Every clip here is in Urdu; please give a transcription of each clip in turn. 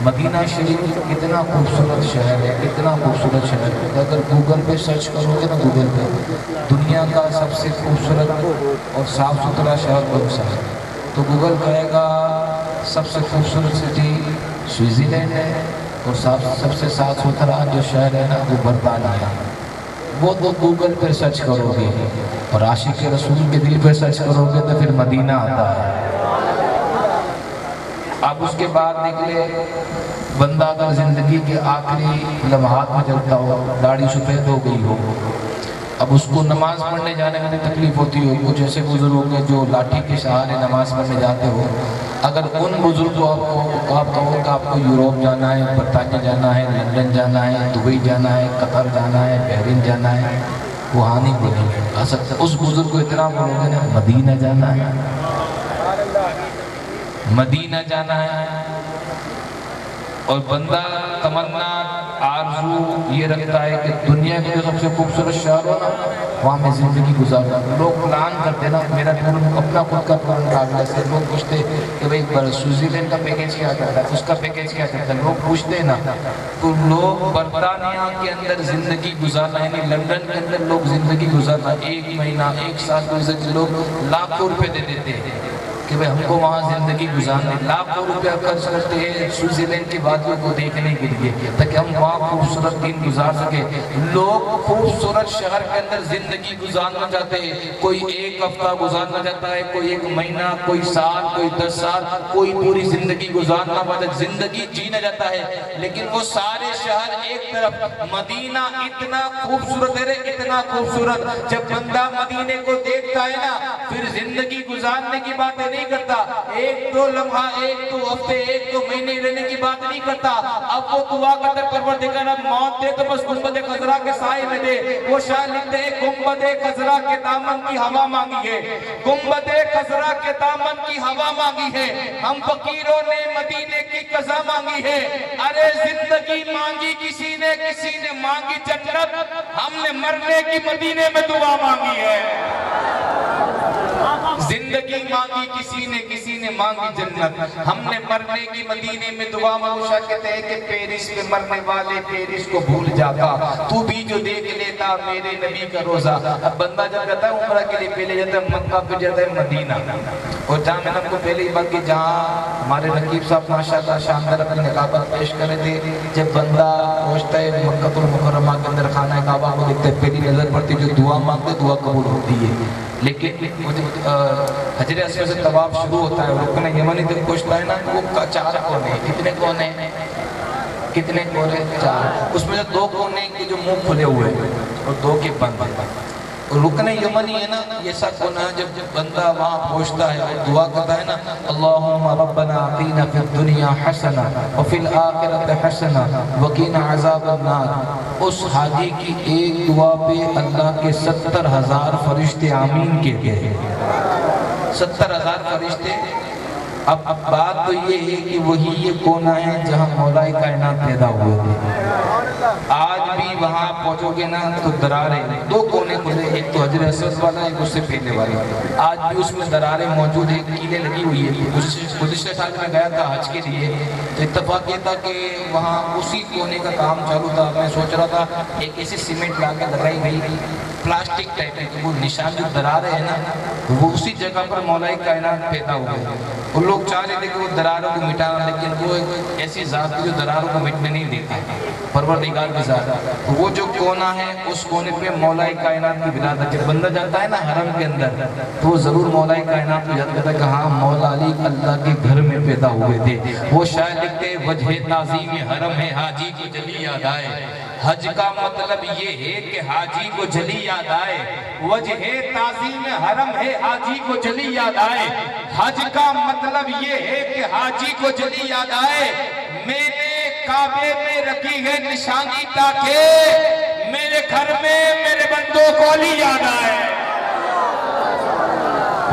مدینہ شریف کتنا خوبصورت شہر ہے، اتنا خوبصورت شہر ہے کہ اگر گوگل پہ سرچ کرو گے نا، گوگل پہ دنیا کا سب سے خوبصورت اور صاف ستھرا شہر کون سا ہے، تو گوگل کہے گا سب سے خوبصورت سٹی سوئٹزر لینڈ ہے، اور سب سے صاف ستھرا جو شہر ہے نا وہ برطانیہ ہے۔ وہ تو گوگل پہ سرچ کرو گے، اور عاشق رسول کے دل پہ سرچ کرو گے تو پھر مدینہ آتا ہے۔ اب اس کے بعد نکلے بندہ اگر زندگی کے آخری لمحات میں چلتا ہو، داڑھی سفید ہو گئی ہو، اب اس کو نماز پڑھنے جانے میں تکلیف ہوتی ہو، کچھ ایسے بزرگ ہوں گے جو لاٹھی کے سہارے نماز پڑھنے جاتے ہو، اگر ان بزرگ کو آپ کہو کہ آپ کو یوروپ جانا ہے، برطانیہ جانا ہے، لندن جانا ہے، دبئی جانا ہے، قطر جانا ہے، بحرین جانا ہے، وہاں نہیں بولیں گے۔ اس بزرگ کو اتنا بولو گے نا مدینہ جانا ہے، مدینہ جانا ہے، اور بندہ تمنا آرزو یہ رکھتا ہے کہ دنیا کے جو سب سے خوبصورت شہر ہو نا وہاں میں زندگی گزارنا۔ لوگ پلان کرتے نا، میرا اپنا خود کا پلان کاغذ سے لوگ پوچھتے کہ بھئی سوئٹزر لینڈ کا پیکیج کیا کرتا ہے، اس کا پیکیج کیا کرتا ہے، لوگ پوچھتے نا، تو لوگ برطانیہ کے اندر زندگی گزارنا، یعنی لندن کے اندر لوگ زندگی گزارنا، 1 مہینہ 1 سال گزر، لوگ لاکھوں روپے دے دیتے ہیں کہ بھئی ہم کو وہاں زندگی گزارنے، لاکھوں روپیہ خرچ کرتے ہیں سوئٹزر لینڈ کی وادیوں کو دیکھنے کے لیے تاکہ ہم وہاں خوبصورت دن گزار سکے۔ لوگ خوبصورت شہر کے اندر زندگی گزارنا چاہتے ہیں، کوئی 1 ہفتہ گزارنا چاہتا ہے، کوئی 1 مہینہ، کوئی سال، کوئی 10 سال، کوئی پوری زندگی گزارنا پڑتا ہے، زندگی جینا جاتا ہے۔ لیکن وہ سارے شہر ایک طرف، مدینہ اتنا خوبصورت ہے، اتنا خوبصورت، جب بندہ مدینے کو دیکھتا ہے نا پھر زندگی گزارنے کی باتیں نہیں کرتا، 1-2 لمحہ، 1-2 ہفتے، 1-2 مہینے رہنے کی بات نہیں کرتا، اب وہ دعا کرتے پروردگار اب موت دے تو بس گنبد خضرا کے سائے میں دے۔ وہ شاعر لکھتے ہیں گنبد خضرا کے دامن کی ہوا مانگی ہے، گنبد خضرا کے دامن کی ہوا مانگی ہے، ہم فقیروں نے مدینے کی قضا مانگی ہے۔ ارے زندگی مانگی کسی نے مانگی جنت، ہم نے مرنے کی مدینے میں دعا مانگی ہے۔ زندگی مانگی کسی نے مانگی جنت، ہم نے مرنے کی مدینے میں دعا مانگی۔ شاہ کہتے ہیں کہ پیرس میں مرنے والے پیرس کو بھول جاتا، تو بھی جو دیکھ لیتا میرے نبی کا روزہ۔ اب بندہ جب جاتا ہے عمرہ کے لیے پہلے جاتا ہے مکہ، پھر جاتا ہے مدینہ، اور جہاں میں نے آپ کو پہلے ہی بات کی، جہاں ہمارے رقیب صاحب ماشاءاللہ شاندار اپنی نقابت پیش کرے تھے، جب بندہ پہنچتا ہے مکہ المکرمہ کے اندر خانہ کعبہ کو دیکھتے پہلی نظر پڑتی جو دعا مانگتے دعا قبول ہوتی ہے۔ لیکن حجر اسود سے طواف شروع ہوتا ہے، رکن یمنی تک پہنچتا ہے نا، وہ 4 کونے، کتنے کونے؟ کتنے کونے؟ 4۔ اس میں سے 2 کونے کے جو منہ کھلے ہوئے اور 2 کے بند۔ رکن یمنی ہے نا، یہ سب کونا ہے، جب بندہ وہاں پہنچتا ہے اور دعا کرتا ہے نا، اللہم ربنا آتینا فی الدنیا حسنہ وفی الآخرۃ حسنہ وقنا عذاب النار، اس حاجی کی ایک دعا پہ اللہ کے 70,000 فرشتے آمین کہتے ہیں۔ 70,000 فرشتے۔ اب بات تو یہ ہے کہ وہی یہ کونا ہے جہاں مولا کائنات پیدا ہوئے تھے۔ آج بھی وہاں پہنچو گے نا تو دراریں، 2 کونے کھلے، ایک تو حجر اسود والا، ایک اس سے پہلے والا، آج بھی اس میں دراریں موجود ہیں، کیلیں لگی ہوئی ہے۔ گزشتہ سال میں گیا تھا حج کے لیے، تو اتفاق یہ تھا کہ وہاں اسی کونے کا کام چالو تھا۔ میں سوچ رہا تھا ایک ایسی سیمنٹ لا کے لگائی گئی پلاسٹک ٹائپ ہے کہ وہ نشان جو دراریں ہیں نا وہ اسی جگہ پر مولا کائنات پیدا ہوئے۔ وہ لوگ چاہ رہے تھے کہ وہ دراروں کو مٹانا، لیکن وہ ایک ایسی ذات ہے جو دراروں کو مٹنے نہیں دیتی، پروردگار کی ذات۔ وہ جو کونا ہے اس کونے پہ مولا کائنات کی بلاد ہے۔ جب بندہ جاتا ہے نا حرم کے اندر تو وہ ضرور مولا کائنات کو یاد کرتا ہے کہ ہاں مولا علی اللہ کے گھر میں پیدا ہوئے تھے۔ وہ شاعر لکھتے وجہ تعظیم حرم ہے حاجی کو جلی یاد آئے، حج کا مطلب یہ ہے کہ حاجی کو جلی یاد آئے، وجہ تعظیم حرم ہے حاجی کو جلی یاد آئے، حج کا مطلب یہ ہے کہ حاجی کو جلی یاد آئے۔ میں نے کعبے میں رکھی ہے نشانی تاکہ میرے گھر میں میرے بندوں کو علی یاد آئے۔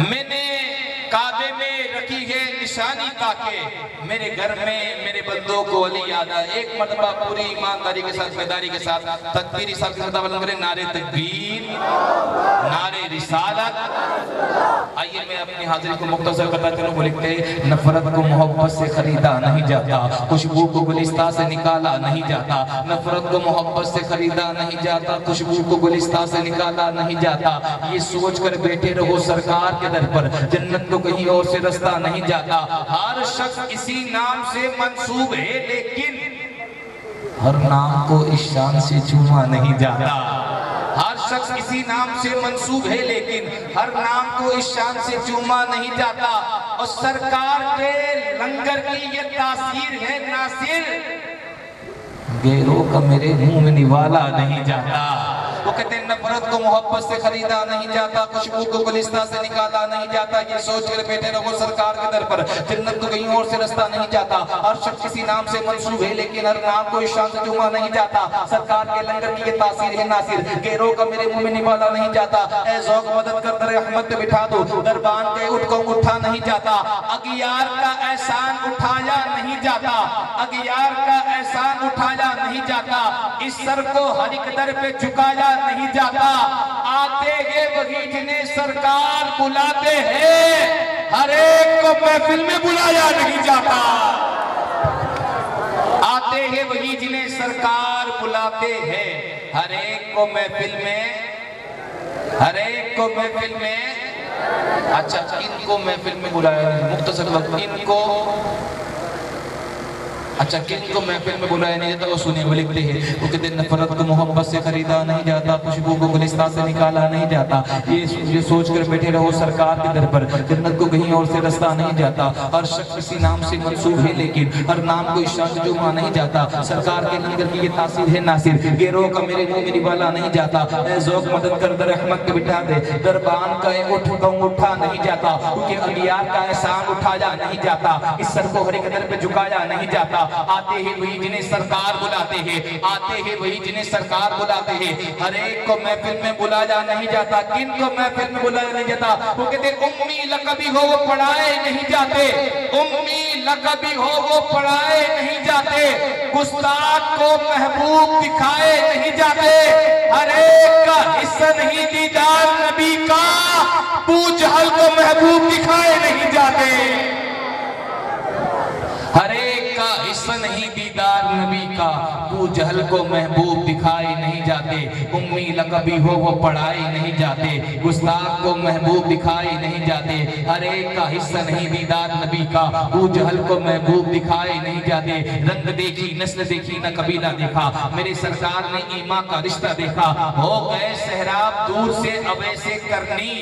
میں نے کعبے میں رکھی ہے نشانی تاکہ میرے گھر میں میرے بندوں کو علی یاد آئے. ایک مرتبہ پوری ایمانداری کے ساتھ بیداری کے ساتھ تکبیری ساتھ کے ساتھ بلند کریں نعرے تکبیر نعرے رسالت. آئیے میں اپنی حاضری کو مختصر کرتا چلوں. وہ لکھتے ہیں نفرت کو محبت سے خریدا نہیں جاتا, خوشبو کو گلستہ سے نکالا نہیں جاتا. نفرت کو محبت سے خریدا نہیں جاتا, خوشبو کو گلستہ سے نکالا نہیں جاتا. یہ سوچ کر بیٹھے رہو سرکار کے در پر, جنت تو کہیں اور سے رستہ نہیں جاتا. ہر شخص اسی نام سے منسوب ہے لیکن ہر نام کو اس شان سے چوما نہیں جاتا. ہر شخص اسی نام سے منسوب ہے لیکن ہر نام کو اس شان سے چوما نہیں جاتا. اور سرکار کے لنگر کی یہ تاثیر ہے ناصر, غیروں کا میرے منہ میں نوالا نہیں جاتا. وہ کہتے ہیں نفرت کو محبت سے خریدا نہیں جاتا, خوشبو کو گلستہ سے نکالا نہیں جاتا. یہ سوچ کر بیٹھے رہو سرکار کے در پر, جنت تو کہیں اور سے رستہ نہیں جاتا. ہر شخص کسی نام سے منسوب ہے لیکن ہر نام کو اس شان سے چوما نہیں جاتا. سرکار کے لنگر کی یہ تاثیر ہے ناصر, غیروں کا میرے منہ میں نوالا نہیں جاتا. اے ذوق مدد کر در احمد پہ بٹھا دو, دربان کے اٹھ کو اٹھا نہیں جاتا. اغیار کا احسان اٹھایا نہیں جاتا, اغیار کا احسان اٹھایا نہیں جاتا. اس سر کو ہر ایک در پہ جھکایا نہیں جاتا. آتے ہیں وہی جنہیں سرکار بلاتے ہیں, ہر ایک کو محفل میں بلایا نہیں جاتا. آتے ہیں وہی جنہیں سرکار بلاتے ہیں, ہر ایک کو محفل میں, ہر ایک کو محفل میں. اچھا ان کو محفل میں بلایا نہیں, مختصر وقت ان کو, اچھا کن کو محفل میں بلایا نہیں جاتا. وہ سنیں, وہ لکھتے ہیں وہ کہتے ہیں نفرت کو محبت سے خریدا نہیں جاتا, خوشبو کو گلستہ سے نکالا نہیں جاتا. یہ سوچ کر بیٹھے رہو سرکار کے در پر, جنت کو کہیں اور سے رستہ نہیں جاتا. ہر شخص کسی نام سے منسوب ہے لیکن ہر نام کو اس شان سے چوما نہیں جاتا. سرکار کے لنگر کی یہ تاثیر ہے ناصر, غیروں کا میرے منہ میں نوالا نہیں جاتا. اے ذوق مدد کر در احمد پہ بٹھا دے, دربان کا اٹھ کو اٹھا نہیں جاتا. کیونکہ اغیار کا احسان اٹھایا نہیں جاتا, اس سر کو ہر ایک در پہ جھکایا نہیں جاتا. آتے ہیں وہی جنہیں سرکار بلاتے ہیں, آتے ہیں وہی جنہیں سرکار بلاتے ہیں. ہر ایک کو محفل میں بلایا نہیں جاتا. کن کو محفل میں بلایا نہیں جاتا؟ وہ کہتے ہیں امی لقبی ہو وہ پڑھائے نہیں جاتے, امی لقبی ہو وہ پڑھائے نہیں جاتے. گستاخ کو محبوب دکھائے نہیں جاتے. ہر ایک کا حصہ نہیں دیدار نبی کا, ابو جہل کو محبوب دکھائے نہیں جاتے. ہر ایک کا حصہ نہیں دیدار نبی کا, ابو جہل کو محبوب دکھائے نہیں جاتے. امی لقبی ہو وہ پڑھائے نہیں جاتے, گستاخ کو محبوب دکھائے نہیں جاتے. ہر ایک کا حصہ نہیں دیدار نبی کا, ابو جہل کو محبوب دکھائے نہیں جاتے. رنگ دیکھی نسل دیکھی نہ کبھی نہ دیکھا, میرے سرکار نے ایمان کا رشتہ دیکھا. ہو گئے سہراب دور سے اویسے کرنی,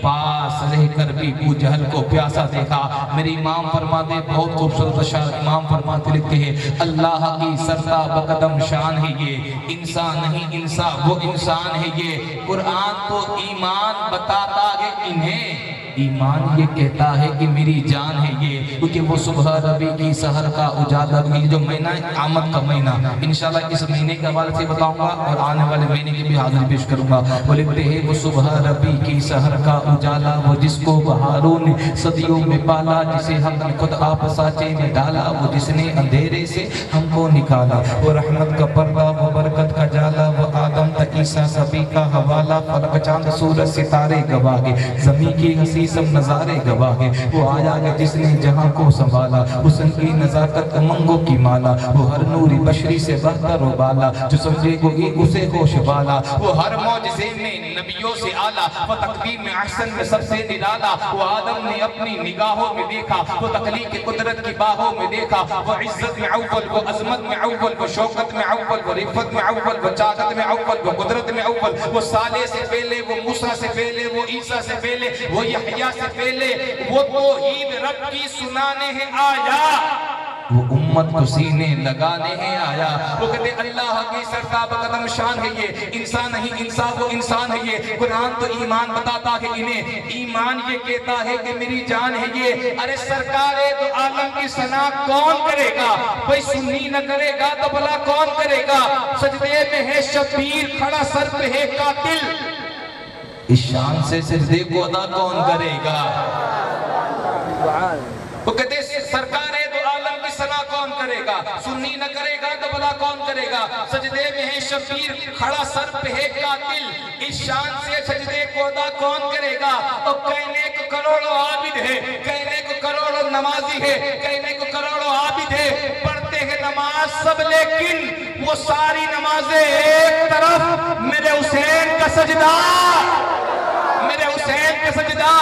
پاس رہ کر بھی ابو جہل کو پیاسا دیکھا. میرے امام فرماتے بہت خوبصورت اشعار امام فرماتے لکھتے ہیں, اللہ کی سرتا بقدم شان ہے یہ, انسان نہیں انسان وہ انسان ہے یہ. قرآن تو ایمان بتاتا ہے انہیں, ایمان یہ کہتا ہے کہ میری جان ہے یہ. کیونکہ وہ صبح ربی کی سحر کا اجالا, جو مہینہ آمد کا مہینہ, انشاءاللہ اس مہینے کے حوالے سے بتاؤں گا اور آنے والے مہینے کی بھی حاضری پیش کروں گا. وہ لکھتے ہیں وہ صبح ربی کی سحر کا اجالا, وہ جس کو بہاروں نے صدیوں میں پالا, جسے ہم نے خود آپ سانچے میں ڈالا, وہ جس نے اندھیرے سے ہم کو نکالا. وہ رحمت کا پردہ وہ برکت کا جالا, وہ آدم تا عیسیٰ سبھی کا حوالہ. فلک چاند سورج ستارے گواہ, زمین کی ہنسی سب نظارے گواہ. وہ آیا گا جس نے جہاں کو سنبھالا, حسن کی نزاکت امنگوں کی مالا. وہ ہر نوری بشری سے بہتر و بالا, جو سمجھے کوئی اسے ہوش بالا. وہ ہر معجزے میں نبیوں سے آلہ, وہ تقدیر میں احسن میں سب سے نرالا. وہ آدم نے اپنی نگاہوں میں دیکھا, وہ تخلیق قدرت کی باہوں میں دیکھا. وہ عزت میں اول, وہ عظمت میں اول, وہ شوکت میں اول, وہ رفت میں اول, وہ چاہت میں اول, وہ قدرت میں اول. وہ صالح سے پہلے, وہ موسیٰ سے پہلے, وہ عیسیٰ سے پہلے, وہ یحییٰ سے پہلے. وہ توحید رب کی سنانے ہیں آیا, وہ امت کو سینے لگانے ہیں آیا. وہ کہتے اللہ کی سرتا بقدم شان ہے یہ, انسان نہیں انسان وہ انسان ہے یہ. قرآن تو ایمان بتاتا ہے انہیں, ایمان یہ کہتا ہے کہ میری جان ہے یہ. ارے سرکار تو عالم کی ثنا کون کرے گا, کوئی سنی نہ کرے گا تو بھلا کون کرے گا. سجدے میں ہے شبیر, کھڑا سر پہ ہے قاتل, اس شان سے سجدے کو ادا کون کرے گا. وہ کہتے سرکار دو عالم کی ثنا کون کرے گا؟ سنی نہ کرے گا تو بھلا کون کرے گا؟ سجدے میں ہے شبیر کھڑا سر پہ ہے قاتل، اس شان سے سجدے کو ادا کون کرے گا؟ اور کہنے کو کروڑوں عابد ہے، کہنے کو کروڑوں نمازی ہے، کہنے کو کروڑوں عابد ہے، پڑھتے ہیں نماز سب لیکن وہ ساری نمازیں ایک طرف، میرے حسین کا سجدہ، میرے حسین کا سجدہ۔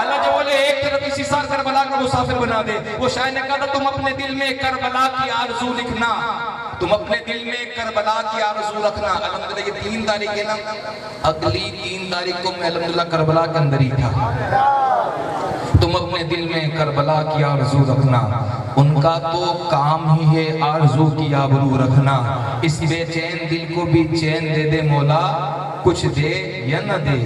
اللہ جو بولے ایک طرف اسی سال کربلا کا مسافر بنا دے۔ وہ شاعر نے کہا تھا تم اپنے دل میں کربلا کی آرزو لکھنا، تم اپنے دل میں کربلا کی آرزو رکھنا۔ الحمدللہ یہ 3 تاریخ ہے نا، اگلی 3 تاریخ کو میں الحمدللہ کربلا کے اندر ہی تھا۔ تم اپنے دل میں کربلا کی آرزو رکھنا، ان کا تو کام ہی ہے آرزو کی آبرو رکھنا۔ اس بے چین دل کو بھی چین دے دے مولا، کچھ دے یا نہ دے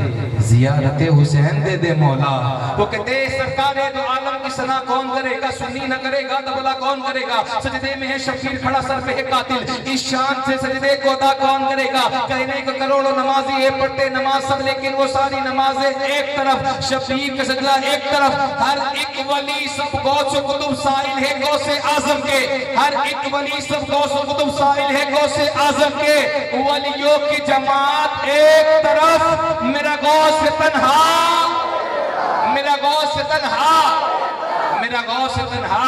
زیارت حسین دے دے مولا۔ وہ کہتے سرکار دو عالم کی ثنا کون کرے گا؟ سنی نہ کرے گا تو بھلا کون کرے گا؟ سجدے میں ہے شبیر کھڑا سر پہ ہے قاتل، اس شان سے سجدے کو ادا کون کرے گا؟ کہنے کو کروڑوں نمازی ہے، پڑھتے نماز سب لیکن وہ ساری نمازیں ایک طرف، شبیر کا سجدہ ایک طرف۔ ہر ایک ولی سب غوث و قطب سائل ہے غوث اعظم کے، ہر ایک ولی سب غوث و قطب سائل ہے غوث اعظم کے۔ ولیوں کی جماعت ایک طرف، میرا غوث تنہا، میرا غوث تنہا، میرا غوث تنہا۔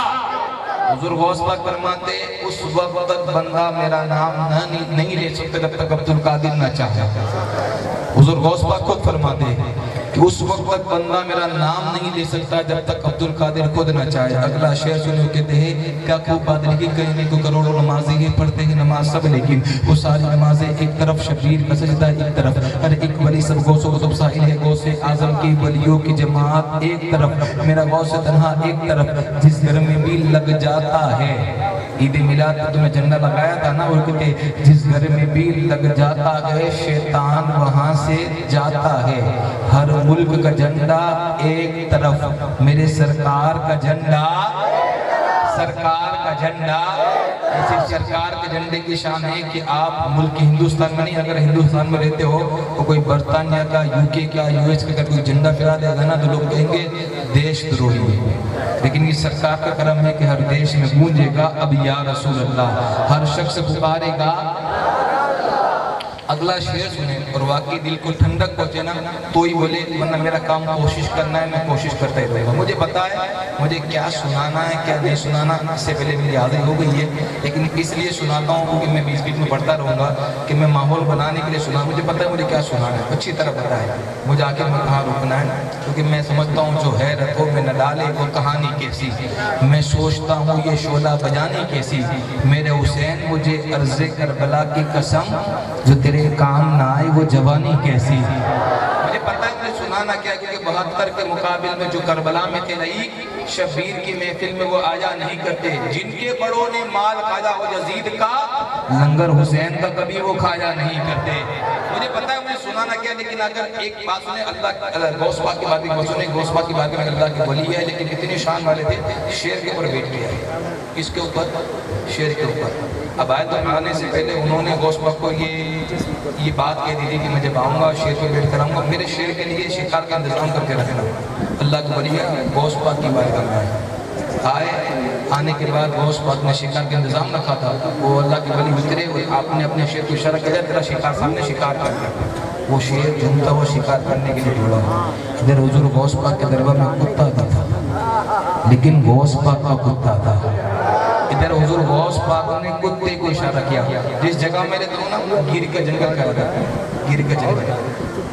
حضور غوث پاک فرماتے اس وقت تک بندہ میرا نام نہیں لے سکتا جب تک عبدالقادر نہ چاہے۔ حضور غوث پاک خود فرماتے کہ اس وقت تک بندہ میرا نام نہیں لے سکتا جب تک عبدالقادر خود نہ چاہے۔ اگلا شعر سنو کہتے ہیں کیا خوب بادل کی کہنے کو کروڑوں نمازی ہیں، پڑھتے ہیں نماز سب لیکن وہ ساری نمازیں ایک طرف، شبیر کا سجدہ ایک طرف۔ ہر ایک ولی سب غوث و قطب سائل ہے غوث اعظم کی، ولیوں کی جماعت ایک طرف، میرا غوث تنہا ایک طرف۔ جس گھر میں بھی لگ جاتا ہے، عید میلاد پر تمہیں جھنڈا لگایا تھا نا، وہ کہتے جس گھر میں بھی لگ جاتا ہے شیطان وہاں سے جاتا ہے۔ ہر ملک کا جھنڈا ایک طرف، میرے سرکار کا جھنڈا، سرکار کا جھنڈا۔ اسی سرکار کے جھنڈے کی شان ہے کہ آپ ملک ہندوستان میں نہیں، اگر ہندوستان میں رہتے ہو تو کوئی برطانیہ کا، UK کا، US کا اگر کوئی جھنڈا پھیلا دے گا نا تو لوگ کہیں گے دیش دروہی ہے، لیکن یہ سرکار کا کرم ہے کہ ہر دیش میں گونجے گا اب یا رسول اللہ، ہر شخص پکارے گا۔ اگلا شعر سنیں اور واقعی دل کو ٹھنڈک پہنچے نا تو ہی بولے، ورنہ میرا کام کوشش کرنا ہے، میں کوشش کرتا ہی رہوں گا۔ مجھے پتا ہے مجھے کیا سنانا ہے کیا نہیں سنانا، اس سے پہلے میری عادت ہو گئی ہے، لیکن اس لیے سناتا ہوں کیونکہ میں بیچ بیچ میں پڑھتا رہوں گا کہ میں ماحول بنانے کے لیے سنا، مجھے پتا ہے مجھے کیا سنانا ہے، اچھی طرح پتا ہے مجھے آخر میں کہاں رکنا ہے، کیونکہ میں سمجھتا ہوں جو ہے رکھو میں نہ ڈالے وہ کہانی کیسی، میں سوچتا ہوں یہ شعلہ بجانی کیسی، میرے حسین مجھے عرض کربلا کی قسم جو تیرے کام نہ آئی وہ جوانی کیسی۔ مجھے پتا ہے مجھے سنانا کیا، کیونکہ 72 کے مقابل میں جو کربلا میں تھے رہی شبیر کی محفل میں وہ آیا نہیں کرتے، جن کے بڑوں نے مال کھایا وہ یزید کا، لنگر حسین کا کبھی وہ کھایا نہیں کرتے۔ مجھے پتا ہے مجھے سنانا کیا، لیکن اگر ایک بات سنیں، اللہ غوث پاک کی بات بھی سنیں، غوث پاک کی بات میں اللہ کی ولی ہے لیکن اتنے شان والے تھے، شعر کے اوپر بیٹھ گیا ہے، اس کے اوپر شعر کے اوپر۔ اب آیت آنے سے پہلے انہوں نے غوث پاک کو یہ بات کہہ دی تھی کہ میں جب آؤں گا شعر پہ بیٹھ کر آؤں گا، میرے شعر کے لیے شکار کا انتظام کر کے رکھنا۔ اللہ کی ولی ہے، غوث پاک کی بات کرنا ہے۔ آنے کے بعد غوث پاک نے شکار کا انتظام رکھا تھا، وہ اللہ کی ولی اترے اور آپ نے اپنے شعر کو اشارہ کیا تیرا شکار سامنے شکار کر دیا، وہ شعر جھومتا وہ شکار کرنے کے لیے ڈھوڑا۔ ادھر حضور غوث پاک کے دربار میں کتا بھی تھا لیکن غوث پاک کا کتا تھا، ادھر حضور غوث پاک نے کتے کو اشارہ کیا۔ جس جگہ میں رہتا ہوں نا گیر کا جنگل کہا جاتا ہے، گیر کا جنگل،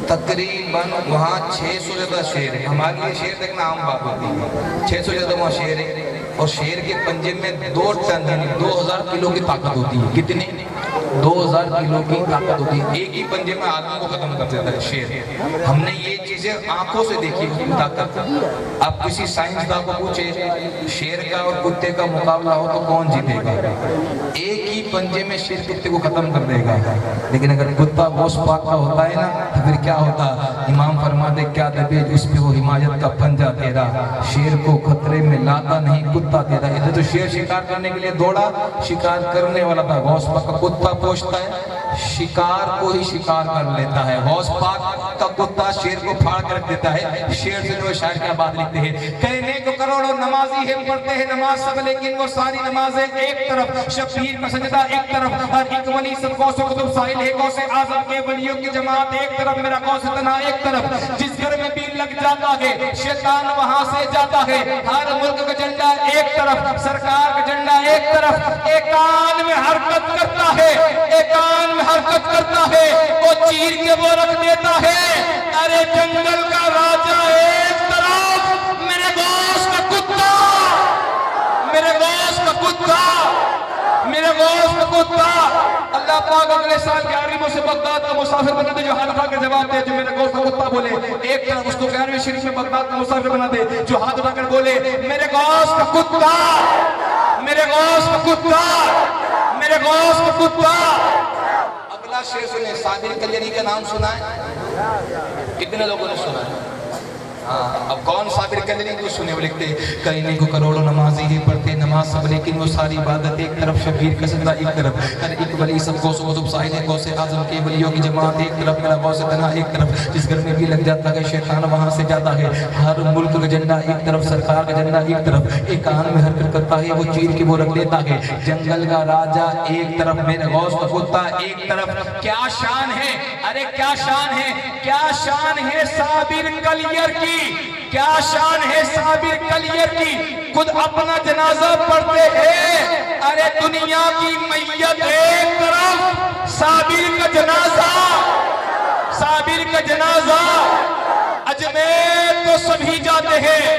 تقریباً وہاں 600 زیادہ شیر ہے، ہمارے لیے شیر دیکھنا عام بات ہوتی ہے، 600 زیادہ وہاں شیر ہے، اور شیر کے پنجے میں 2 ٹن یعنی 2000 کلو کی طاقت ہوتی ہے، کتنی 2000 کلو کی طاقت ہوتی ہے، ایک ہی پنجے میں آدمی کو ختم کر دیتا ہے شیر۔ ہم نے یہ چیزیں آنکھوں سے دیکھی طاقت۔ آپ کسی سائنسداں کو پوچھے شیر کا اور کتے کا مقابلہ ہو تو کون جیتے گا، ایک ہی پنجے میں شیر کتے کو ختم کر دے گا، لیکن اگر کتا غوث پاک کا ہوتا ہے نا تو پھر کیا ہوتا، امام فرماتے کیا دبے اس پہ وہ حمایت کا پنجہ تیرا، شیر کو خطرے میں لاتا نہیں کتا تیرا۔ ادھر تو شیر شکار کرنے کے لیے دوڑا، شکار کرنے والا تھا غوث پاک کا کتا پوچھتا ہے شکار کو ہی شکار کر لیتا ہے. غوث پاک کا کتا شیر کو پھاڑ کر رکھ دیتا ہے. شیر سے جو شاعر کیا بات لکھتے ہیں, کہنے کو کروڑوں نمازی ہیں, پڑھتے ہیں نماز سب, لیکن وہ ساری نمازیں ایک طرف, شبیر کا سجدہ ایک طرف, ہر ایک ولی سب غوث و قطب سائل ہے, غوث اعظم کے ولیوں کی جماعت ایک طرف, میرا غوث تنہا ایک طرف. جس گھر میں بھی لگ جاتا ہے شیطان وہاں سے جاتا ہے. ہر ملک کا جھنڈا ایک طرف, سرکار کا جھنڈا ایک طرف. ایک آن میں حرکت کرتا ہے, ایک آن میں حرکت کرتا ہے, وہ چیر کے وہ رکھ دیتا ہے. ارے جنگل کا راجہ ایک طرف, میرے غوث کا کتا, میرے غوث کا کتا, میرے غوث کا کتا. اللہ پاک اگلے سال 11ویں سے بغداد کا مسافر بنا دے جو ہاتھ اٹھا کے جواب دے, جو میرے غوث کا کتا بولے. ایک طرف اس کو 11ویں شریف میں بغداد کا مسافر بنا دے جو ہاتھ اٹھا کر بولے میرے غوث کا کتا, میرے غوث کا کتا, میرے غوث کا کتا. اگلا شعر سنیں, صابر کلیری کا نام سنا ہے؟ کتنے لوگوں نے سنا ہے؟ ہاں, اب کون صابر کلیری کو سنے؟ وہ لکھتے کہنے کو کروڑوں نمازی ہی, پڑھتے نماز سب, لیکن وہ ساری عبادت ایک طرف, شبیر کا سجدہ ایک طرف, ہر ایک ولی سب غوث و قطب سائل ہے, غوث اعظم کے ولیوں کی جماعت ایک طرف, میرا غوث تنہا ایک طرف. جس گھر میں بھی لگ جاتا ہے شیطان وہاں سے جاتا ہے. ہر ملک کا جھنڈا ایک طرف, سرکار کا جھنڈا ایک طرف. ایک آن میں حرکت کرتا ہے, وہ چیر کے وہ رکھ لیتا ہے. جنگل کا راجہ ایک طرف, میرے غوث کا کتا ایک طرف. کیا شان ہے, ارے کیا شان ہے, کیا شان ہے صابر کلیر کی, کیا شان ہے صابر کلیر کی. خود اپنا جنازہ پڑھتے ہیں, ارے دنیا کی میت ایک طرف, صابر کا جنازہ, صابر کا جنازہ. اجمیر تو سبھی جاتے ہیں,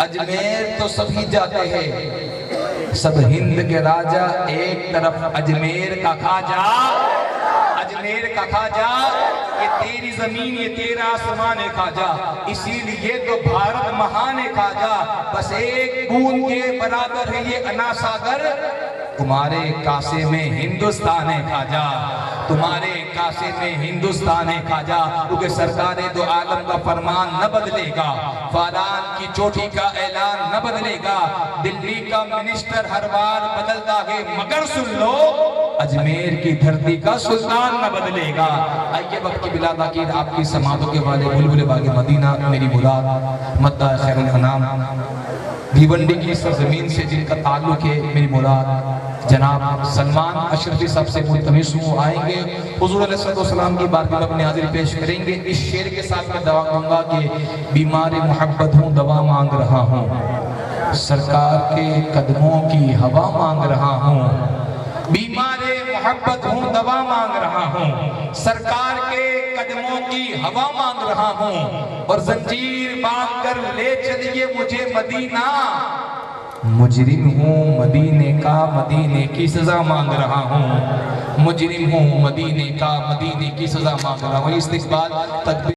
اجمیر تو سبھی جاتے ہیں, سب ہند کے راجہ ایک طرف. اجمیر کا خواجہ, اجمیر کا خواجہ, یہ تیری زمین یہ تیرا آسمان ہے خواجہ, اسی لیے تو بھارت مہان ہے خواجہ. بس ایک بوند کے برابر ہے یہ انا ساگر, تمہارے کاسے میں ہندوستان ہے خواجہ, تمہارے کاسے میں ہندوستان ہے خواجہ. کیونکہ سرکار دو عالم کا فرمان نہ بدلے گا, فاران کی چوٹی کا اعلان نہ بدلے گا, دلی کا منسٹر ہر بار بدلتا ہے, مگر سن لو اجمیر کی دھرتی کا سلطان نہ بدلے گا. آئیے وقت کی بلا تاکید آپ کی سماعتوں کے والے بلبل باغ مدینہ, میری مراد مدہ خیر الانام بھیونڈی کی سرزمین سے جن کا تعلق ہے, میری مراد جناب سلمان اشرفی صاحب سے ملتمس ہوں, آئیں گے حضور علیہ السلام کی بارگاہ میں اپنی حاضری پیش کریں گے. اس شعر کے ساتھ میں دعا کروں گا کہ بیمار محبت ہوں, دوا مانگ رہا ہوں, سرکار کے قدموں کی ہوا مانگ رہا ہوں. بیمار محبت ہوں, دوا مانگ رہا ہوں, سرکار کے قدموں کی ہوا مانگ رہا ہوں, اور زنجیر باندھ کر لے چلیے مجھے مدینہ. مجرم ہوں مدینے کا, مدینے کی سزا مانگ رہا ہوں, مجرم ہوں مدینے کا, مدینے کی سزا مانگ رہا ہوں. استقبال تکبیر